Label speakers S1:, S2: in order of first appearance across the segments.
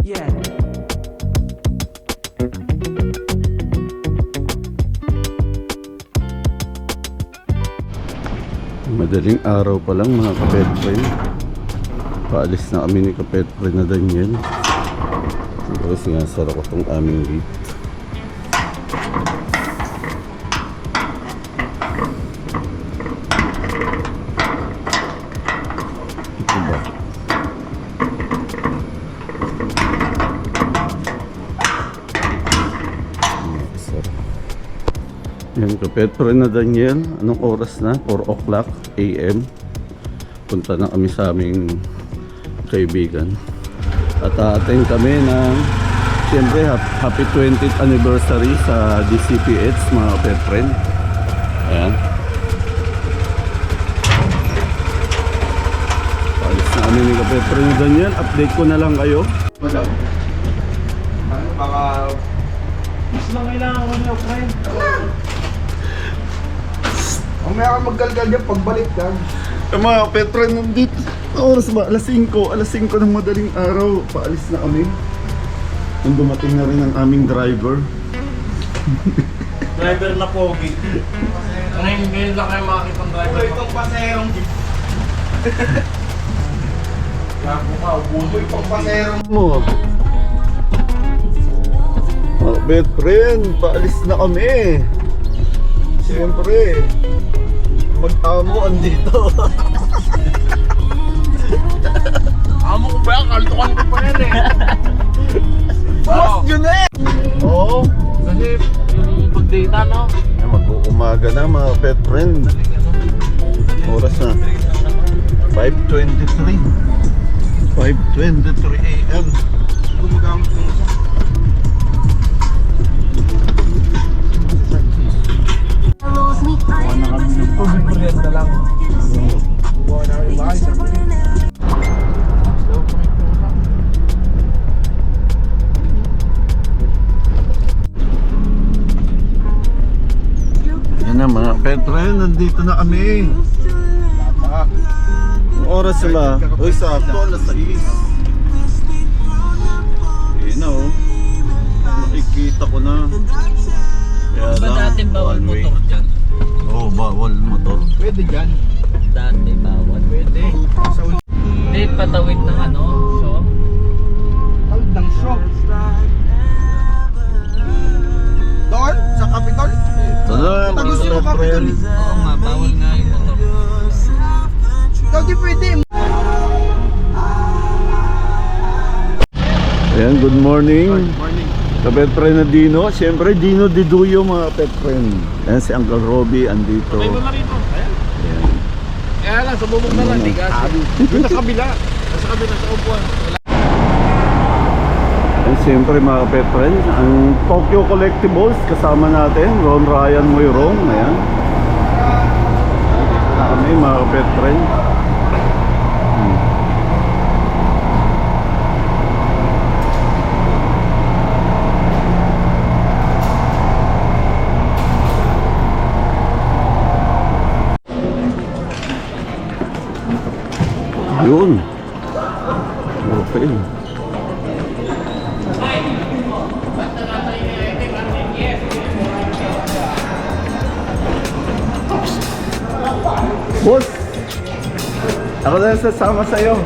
S1: Yeah.
S2: Madaling araw pa lang mga kapetren. Paalis na kami ni kapetren na Daniel. Siguro sinasara ko itong aming gate. Ito ba? Yan kapetren na Daniel. Anong oras na? 4 o'clock AM. Punta na kami sa aming kaibigan. At attend kami ng siyempre happy 20th anniversary sa DCPH mga kapetren. Ayan. Paalis na kami ni kapetren na Daniel. Update ko na lang kayo.
S3: Madam, baka mas lang kailangan ko niyo, friend. Mamaya ka maggalgal dyan pagbalik yan.
S2: Mga kapetren, nandito. Oras ba? Alas 5 ng madaling araw. Paalis na kami. Nung dumating na rin ang aming driver.
S3: Driver na pogi. Ngayon lang kayo makakita ng driver. Itong paserong jeep. Lago ka, ubuso itong paserong.
S2: Mo. Mga kapetren, paalis na kami. Siyempre, mag-amo andito.
S3: Amo ko ba yan? Kaltukan ko pa yan eh.
S2: Boss, yun eh! Oo.
S3: Kasi yung pag-data no?
S2: Mag-uumaga na mga kapetren. Oras na 5:23 AM.
S3: Gumagamit mo sa tubig na lang. Buwan na rin bahay.
S2: Yan na mga kapetren, nandito na kami. Ang oras sila. Uy, sakto, alas 6. Ayun na oh. Nakikita ko na. Kaya
S4: Ba dati bawal
S2: one way.
S4: motor dyan?
S2: Oo, bawal motor.
S3: Pwede dyan.
S4: Dati bawal.
S3: Pwede. Sa
S4: Hindi, patawid ng ano, so.
S3: tawid ng show. Doon? Sa Capitol?
S2: Ito na
S3: Tagus
S2: mga
S3: yung Capitol.
S2: kapetren.
S4: Oo nga, bawal nga yung motor.
S3: Ikaw di pwede.
S2: Ayan, good morning.
S3: Morning.
S2: Kapetren na Dino. Siyempre, Dino Diduyo mga kapetren. Ayan si Uncle Robby, andito.
S3: Tayo mo na rito. Ayan.
S2: Ayan.
S3: Kaya lang, sububok na lang. Di kasi. Doon sa kabila. Sa kabila, sa upuan.
S2: And siyempre mga kapetren, ang Tokyo Collectibles kasama natin, Ron Ryan Moyrong. Ayan. Na kami mga kapetren. Yun. Okay. Boss, ako na sasama sa'yo.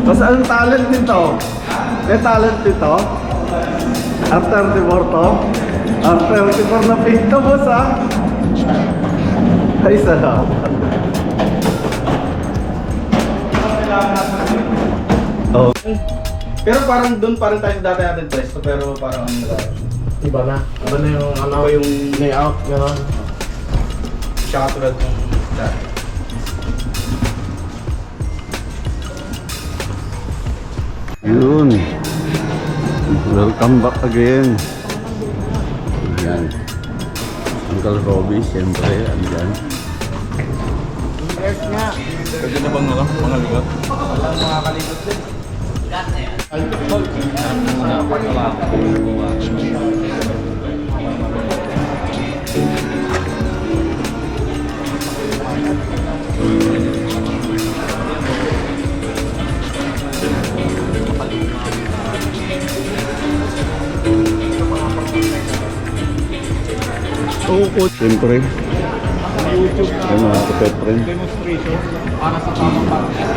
S2: Boss, anong talent nito? May talent nito? After the to? After the na pinto, boss ha? Ay, salamat. Oh.
S3: Pero parang doon pa rin tayo sa dati natin pwesto. Pero parang iba na. Iba na yung ano, yung layout. Gano'n. Tsaka tulad ng dati.
S2: Yun. Welcome back again. Ayan. Uncle Robby, siyempre, andyan.
S3: Yes nga.
S2: Pwede na bang mga ligot?
S3: Wala mga kalikot din.
S2: Oo, siyempre. Ay mga kapet friend.
S3: Demonstration para sa tamang parking.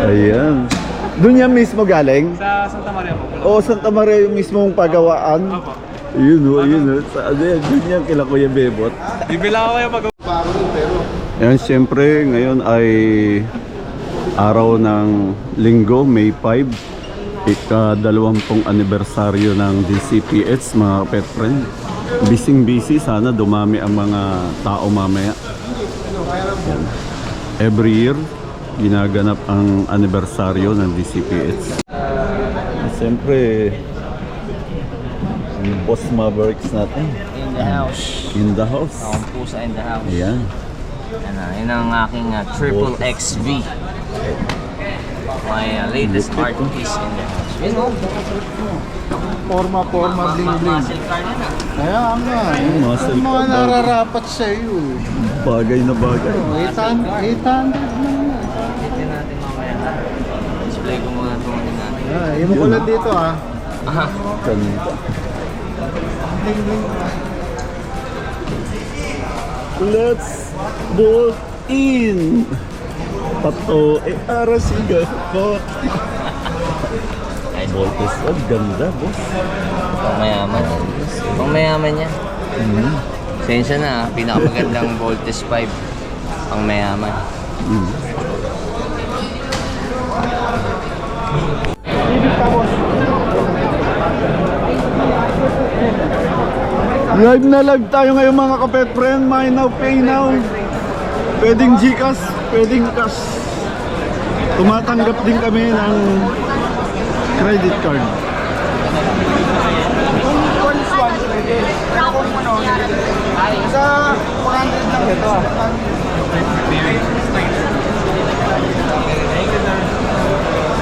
S2: Ayan. Doon yan mismo galing?
S3: Sa Santa Maria po.
S2: Oo, Santa Maria yung mismong pagawaan. Yun o, yun o. Saan yan? Doon yan kila Kuya Bebot.
S3: Bibila ko kayo pag...
S2: Ayan, siyempre, ngayon ay araw ng linggo, May 5. Ika-20 anibersaryo ng DCPH, mga pet friend. Busy, sana dumami ang mga tao mamaya. Ayan. Every year, ginaganap ang anibersaryo ng DCPH. Siyempre, yung Boss Mavericks natin.
S4: In the house.
S2: In the house.
S4: Akong pusa in the house.
S2: Ayan.
S4: Yan ang aking triple XV. My latest art piece in the house. You know?
S3: Forma, bling-bling.
S4: Muscle car yan ah.
S3: Kaya nga eh.
S2: Muscle
S3: Yung mga
S2: car.
S3: nararapat sa iyo eh.
S2: Bagay na bagay.
S3: 800 lang.
S4: Dito natin mamaya. Display ko muna itong ano natin.
S3: Yung makulat dito ah.
S4: Aha.
S2: Ganda. Let's bolt in. Pato, arasiga ko. Boltes, ang ganda, boss.
S4: Pang mayaman. Pang mayaman niya. Sensya na, pinakamagandang Voltes 5. Pang mayaman.
S2: Live na live tayo ngayon mga kapet friend. Buy now, pay now. Pwedeng Gcash, pwedeng cash. Tumatanggap din kami ng credit card.
S3: Sa 100 lang ito ah.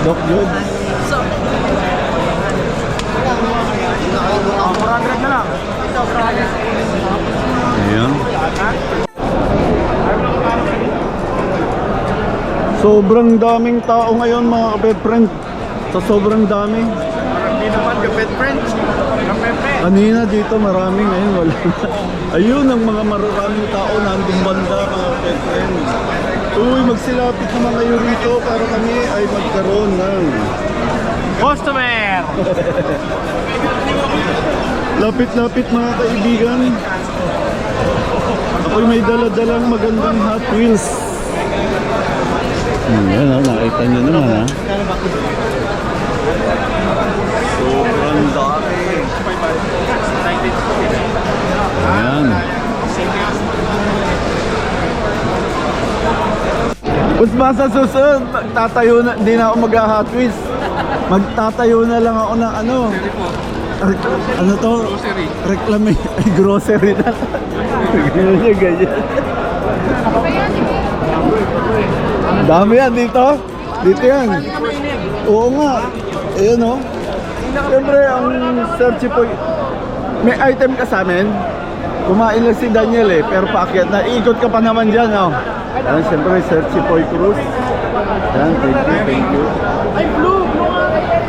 S2: Doc Jod.
S3: 400 na lang.
S2: Ayan. Sobrang daming tao ngayon mga kapet friend. Sa sobrang dami.
S3: Hindi naman kapit friends. Kapepe.
S2: Kanina dito marami, ngayon wala na. Ayun ang mga maraming tao nandun banda mga kapet friend. Uy, magsilapit naman kayo rito para kami ay magkaroon ng
S3: Customer!
S2: lapit-lapit mga kaibigan. Ako'y may dala-dalang magandang Hot Wheels. Yan o, nakita nyo naman ha. Sobrang dami. Ayan. Mas ba sa susunod, magtatayo na, hindi na ako mag-Hot Wheels. Magtatayo na lang ako ng ano. Ano to?
S3: Grocery.
S2: Reklame, ay grocery na. Ganyan. Dami yan dito. Dito yan. Oo nga. Ayan o. Siyempre ang search po. May item ka sa amin. Kumain lang si Daniel eh. Pero paakyat na. Iikot ka pa naman dyan o. Ayan, siyempre search po Cruz. Ayan, thank you. Ay, blue!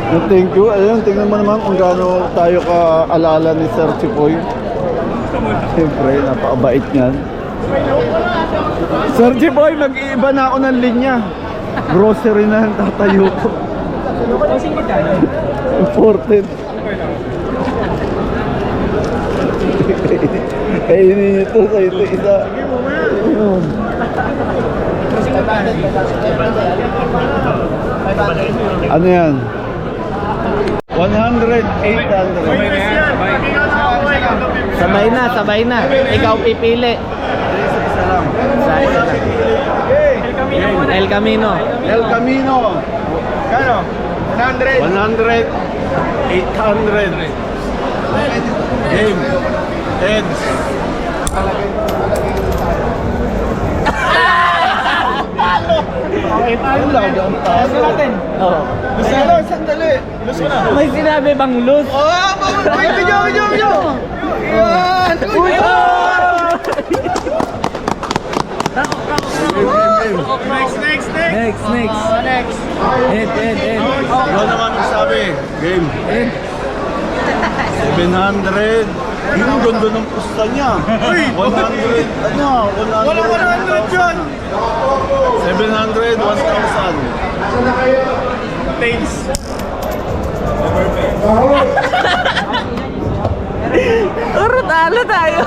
S2: Thank you. Ayan, tingnan mo naman kung gaano tayo ka-alala ni Sir Chipoy. Siyempre, napakabait niyan. Sir Chipoy, mag-iiba na ako ng linya. Grocery na ang tatayo ko. Important. Kainin ito sa ito isa. Ano yan? 100, 800.
S4: Sabay na. Ikaw pipili.
S2: Isa lang.
S4: El Camino.
S2: El Camino.
S3: Kano? 100.
S2: 100, 800. Game. Heads. Ang lagi ang talo.
S4: Oo.
S3: Sandali, sandali. Lus mo na.
S4: May sinabi bang loose?
S3: Video. Yan! Uy!
S2: Game.
S4: Next.
S1: Next.
S4: Ed.
S2: Ano naman sabi? Game. 700. Yung ganda ng pusta niya. 100. Ano? 100 yun. 700, 1,000.
S3: Tails.
S1: Uro talo tayo.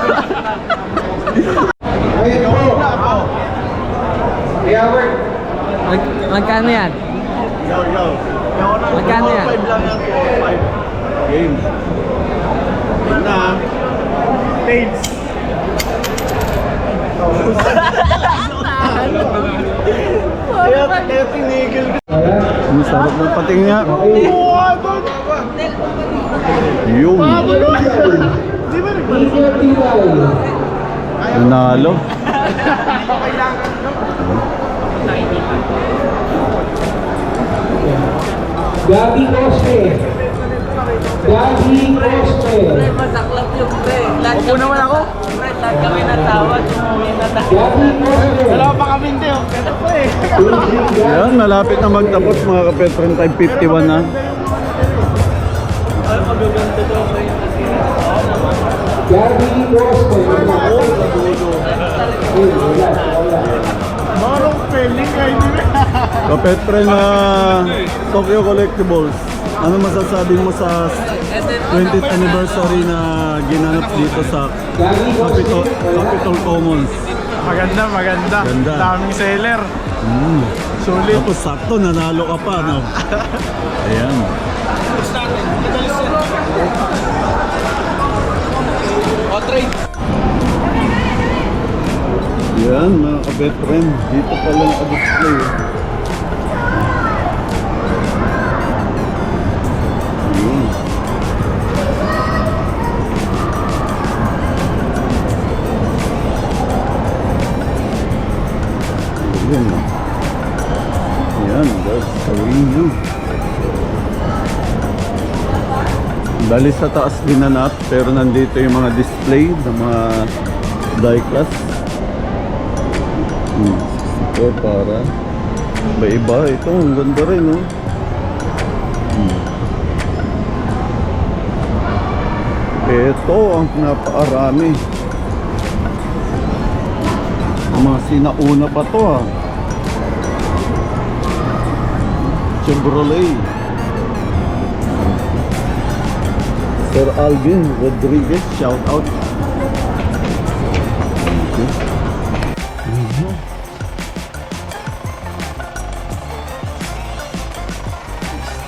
S1: Magkano yan?
S2: Yo.
S1: Magkano yan?
S2: 5 lang yan. 5. Game. Yun na.
S3: Tails. Kaya tinigil ko.
S2: Ang sarap ng pating niya. Yung. Nanalo.
S5: Gabi Cosme.
S1: Masaklap yung pre. Upo naman ako. Pre, lahat kami natawad. Umuwi na tayo.
S5: Gabi Cosme.
S3: Wala pa kami hindi. Ganun pa eh.
S2: Yan, malapit na magtapos mga kapetron. Time 51 na.
S5: Gabi Cosme.
S3: Marong spelling kayo din.
S2: Kapetron na Tokyo Collectibles. Ano masasabi mo sa 20th anniversary na ginanap dito sa Capitol Commons?
S3: Maganda.
S2: Ganda.
S3: Daming seller. Sulit.
S2: Tapos sakto, nanalo ka pa, no? Ayan. Yan, mga kabetren. Dito pala naka-display. Ayan. Ayan. Ayan, that's Carino. Bali sa taas ginanap, pero nandito yung mga display ng mga die class. Ito para iba-iba. Ito, ang ganda rin, no? Ito, ang napakarami. Mga sinauna pa to, ha? Chevrolet. Sir Alvin Rodriguez, shout out.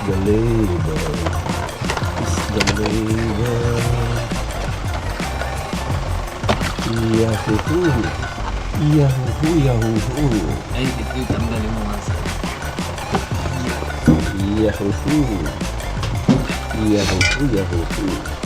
S2: The label. It's the label. Yahoo! Yahoo!
S4: Ay, tanggalin mo nga sa...
S2: Yahoo! Yahoo!